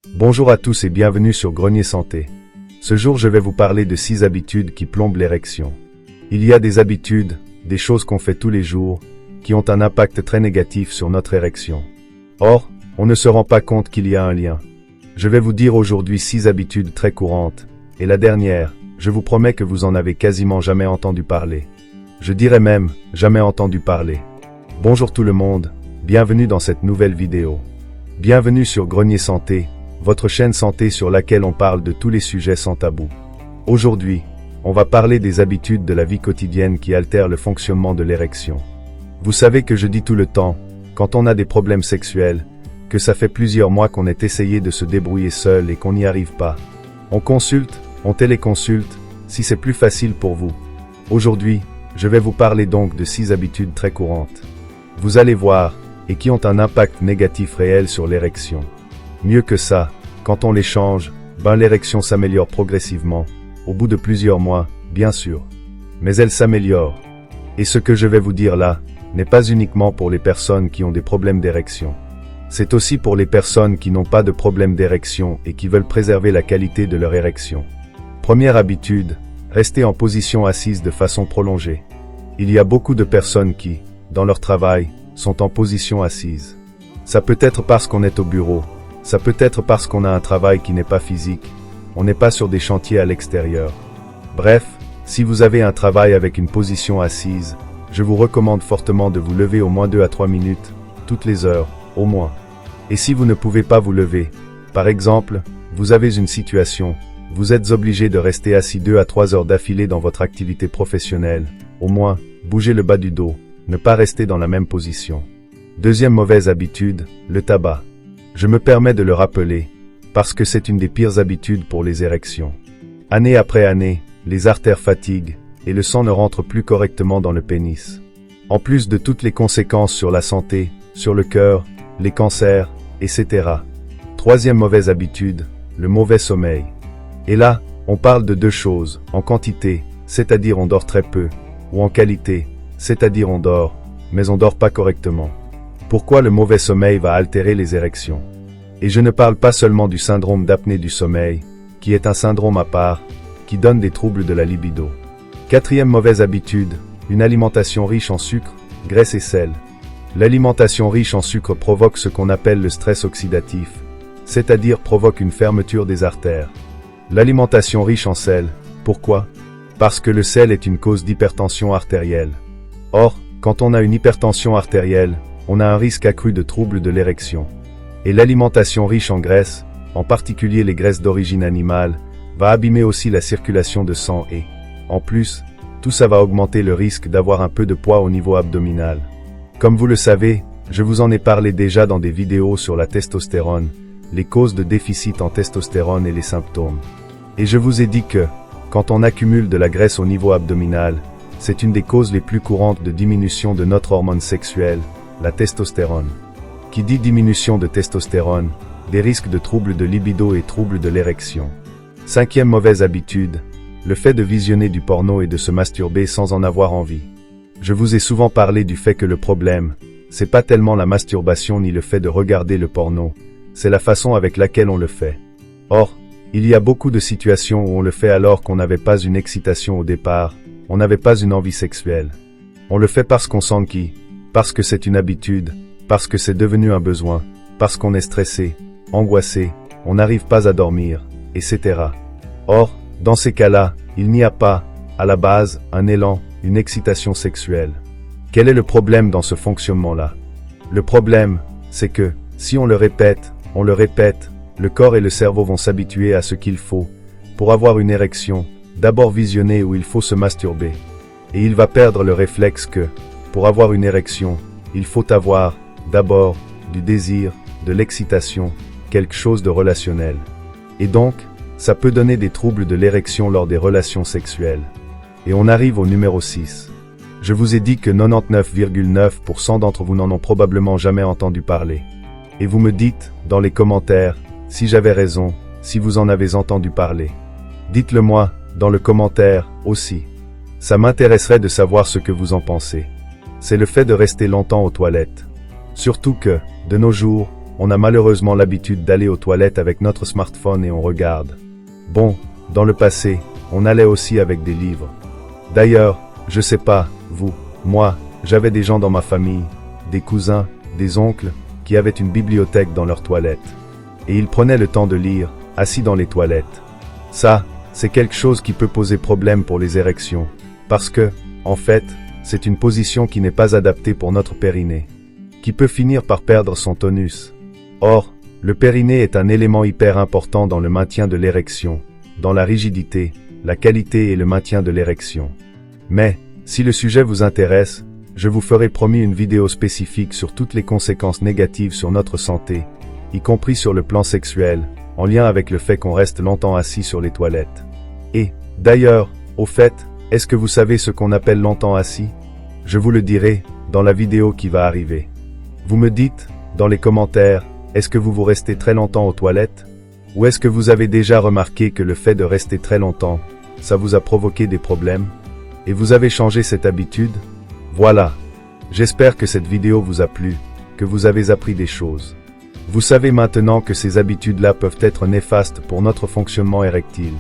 Bonjour à tous et bienvenue sur Grenier Santé. Ce jour je vais vous parler de 6 habitudes qui plombent l'érection. Il y a des habitudes, des choses qu'on fait tous les jours, qui ont un impact très négatif sur notre érection. Or, on ne se rend pas compte qu'il y a un lien. Je vais vous dire aujourd'hui 6 habitudes très courantes, et la dernière, je vous promets que vous en avez quasiment jamais entendu parler. Je dirais même, jamais entendu parler. Bonjour tout le monde, bienvenue dans cette nouvelle vidéo. Bienvenue sur Grenier Santé, votre chaîne santé sur laquelle on parle de tous les sujets sans tabou. Aujourd'hui, on va parler des habitudes de la vie quotidienne qui altèrent le fonctionnement de l'érection. Vous savez que je dis tout le temps, quand on a des problèmes sexuels, que ça fait plusieurs mois qu'on est essayé de se débrouiller seul et qu'on n'y arrive pas. On consulte, on téléconsulte, si c'est plus facile pour vous. Aujourd'hui, je vais vous parler donc de 6 habitudes très courantes. Vous allez voir, et qui ont un impact négatif réel sur l'érection. Mieux que ça, quand on les change, l'érection s'améliore progressivement, au bout de plusieurs mois, bien sûr. Mais elle s'améliore. Et ce que je vais vous dire là, n'est pas uniquement pour les personnes qui ont des problèmes d'érection. C'est aussi pour les personnes qui n'ont pas de problème d'érection et qui veulent préserver la qualité de leur érection. Première habitude, rester en position assise de façon prolongée. Il y a beaucoup de personnes qui, dans leur travail, sont en position assise. Ça peut être parce qu'on est au bureau, ça peut être parce qu'on a un travail qui n'est pas physique, on n'est pas sur des chantiers à l'extérieur. Bref, si vous avez un travail avec une position assise, je vous recommande fortement de vous lever au moins 2 à 3 minutes, toutes les heures, au moins. Et si vous ne pouvez pas vous lever, par exemple, vous avez une situation, vous êtes obligé de rester assis 2 à 3 heures d'affilée dans votre activité professionnelle, au moins, bougez le bas du dos, ne pas rester dans la même position. Deuxième mauvaise habitude, le tabac. Je me permets de le rappeler, parce que c'est une des pires habitudes pour les érections. Année après année, les artères fatiguent, et le sang ne rentre plus correctement dans le pénis. En plus de toutes les conséquences sur la santé, sur le cœur, les cancers, etc. Troisième mauvaise habitude, le mauvais sommeil. Et là, on parle de 2 choses, en quantité, c'est-à-dire on dort très peu, ou en qualité, c'est-à-dire on dort, mais on dort pas correctement. Pourquoi le mauvais sommeil va altérer les érections? Et je ne parle pas seulement du syndrome d'apnée du sommeil, qui est un syndrome à part, qui donne des troubles de la libido. Quatrième mauvaise habitude, une alimentation riche en sucre, graisse et sel. L'alimentation riche en sucre provoque ce qu'on appelle le stress oxydatif, c'est-à-dire provoque une fermeture des artères. L'alimentation riche en sel, pourquoi? Parce que le sel est une cause d'hypertension artérielle. Or, quand on a une hypertension artérielle, on a un risque accru de troubles de l'érection. Et l'alimentation riche en graisse, en particulier les graisses d'origine animale, va abîmer aussi la circulation de sang et, en plus, tout ça va augmenter le risque d'avoir un peu de poids au niveau abdominal. Comme vous le savez, je vous en ai parlé déjà dans des vidéos sur la testostérone, les causes de déficit en testostérone et les symptômes. Et je vous ai dit que, quand on accumule de la graisse au niveau abdominal, c'est une des causes les plus courantes de diminution de notre hormone sexuelle, la testostérone. Qui dit diminution de testostérone, des risques de troubles de libido et troubles de l'érection. Cinquième mauvaise habitude, le fait de visionner du porno et de se masturber sans en avoir envie. Je vous ai souvent parlé du fait que le problème, c'est pas tellement la masturbation ni le fait de regarder le porno, c'est la façon avec laquelle on le fait. Or, il y a beaucoup de situations où on le fait alors qu'on n'avait pas une excitation au départ, on n'avait pas une envie sexuelle. On le fait parce qu'on s'enquille, parce que c'est une habitude, parce que c'est devenu un besoin, parce qu'on est stressé, angoissé, on n'arrive pas à dormir, etc. Or, dans ces cas-là, il n'y a pas, à la base, un élan, une excitation sexuelle. Quel est le problème dans ce fonctionnement-là? Le problème, c'est que, si on le répète, le corps et le cerveau vont s'habituer à ce qu'il faut, pour avoir une érection, d'abord visionner où il faut se masturber. Et il va perdre le réflexe que, pour avoir une érection, il faut avoir, d'abord, du désir, de l'excitation, quelque chose de relationnel. Et donc, ça peut donner des troubles de l'érection lors des relations sexuelles. Et on arrive au numéro 6. Je vous ai dit que 99,9% d'entre vous n'en ont probablement jamais entendu parler. Et vous me dites, dans les commentaires, si j'avais raison, si vous en avez entendu parler. Dites-le moi, dans le commentaire, aussi. Ça m'intéresserait de savoir ce que vous en pensez. C'est le fait de rester longtemps aux toilettes. Surtout que, de nos jours, on a malheureusement l'habitude d'aller aux toilettes avec notre smartphone et on regarde. Bon, dans le passé, on allait aussi avec des livres. D'ailleurs, je sais pas, vous, moi, j'avais des gens dans ma famille, des cousins, des oncles, qui avaient une bibliothèque dans leurs toilettes. Et ils prenaient le temps de lire, assis dans les toilettes. Ça, c'est quelque chose qui peut poser problème pour les érections. Parce que, en fait, c'est une position qui n'est pas adaptée pour notre périnée, qui peut finir par perdre son tonus. Or, le périnée est un élément hyper important dans le maintien de l'érection, dans la rigidité, la qualité et le maintien de l'érection. Mais, si le sujet vous intéresse, je vous ferai promis une vidéo spécifique sur toutes les conséquences négatives sur notre santé, y compris sur le plan sexuel, en lien avec le fait qu'on reste longtemps assis sur les toilettes. Et, d'ailleurs, au fait, est-ce que vous savez ce qu'on appelle longtemps assis? Je vous le dirai, dans la vidéo qui va arriver. Vous me dites, dans les commentaires, est-ce que vous restez très longtemps aux toilettes? Ou est-ce que vous avez déjà remarqué que le fait de rester très longtemps, ça vous a provoqué des problèmes? Et vous avez changé cette habitude? Voilà. J'espère que cette vidéo vous a plu, que vous avez appris des choses. Vous savez maintenant que ces habitudes-là peuvent être néfastes pour notre fonctionnement érectile.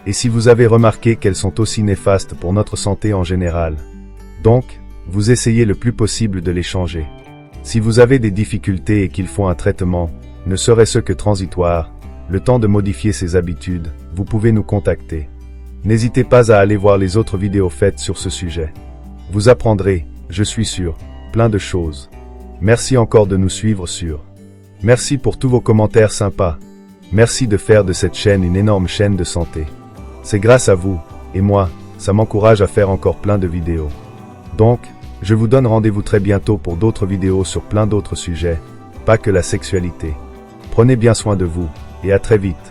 Et si vous avez remarqué qu'elles sont aussi néfastes pour notre santé en général. Donc, vous essayez le plus possible de les changer. Si vous avez des difficultés et qu'il faut un traitement, ne serait-ce que transitoire, le temps de modifier ces habitudes, vous pouvez nous contacter. N'hésitez pas à aller voir les autres vidéos faites sur ce sujet. Vous apprendrez, je suis sûr, plein de choses. Merci encore de nous suivre sur. Merci pour tous vos commentaires sympas. Merci de faire de cette chaîne une énorme chaîne de santé. C'est grâce à vous, et moi, ça m'encourage à faire encore plein de vidéos. Donc, je vous donne rendez-vous très bientôt pour d'autres vidéos sur plein d'autres sujets, pas que la sexualité. Prenez bien soin de vous, et à très vite.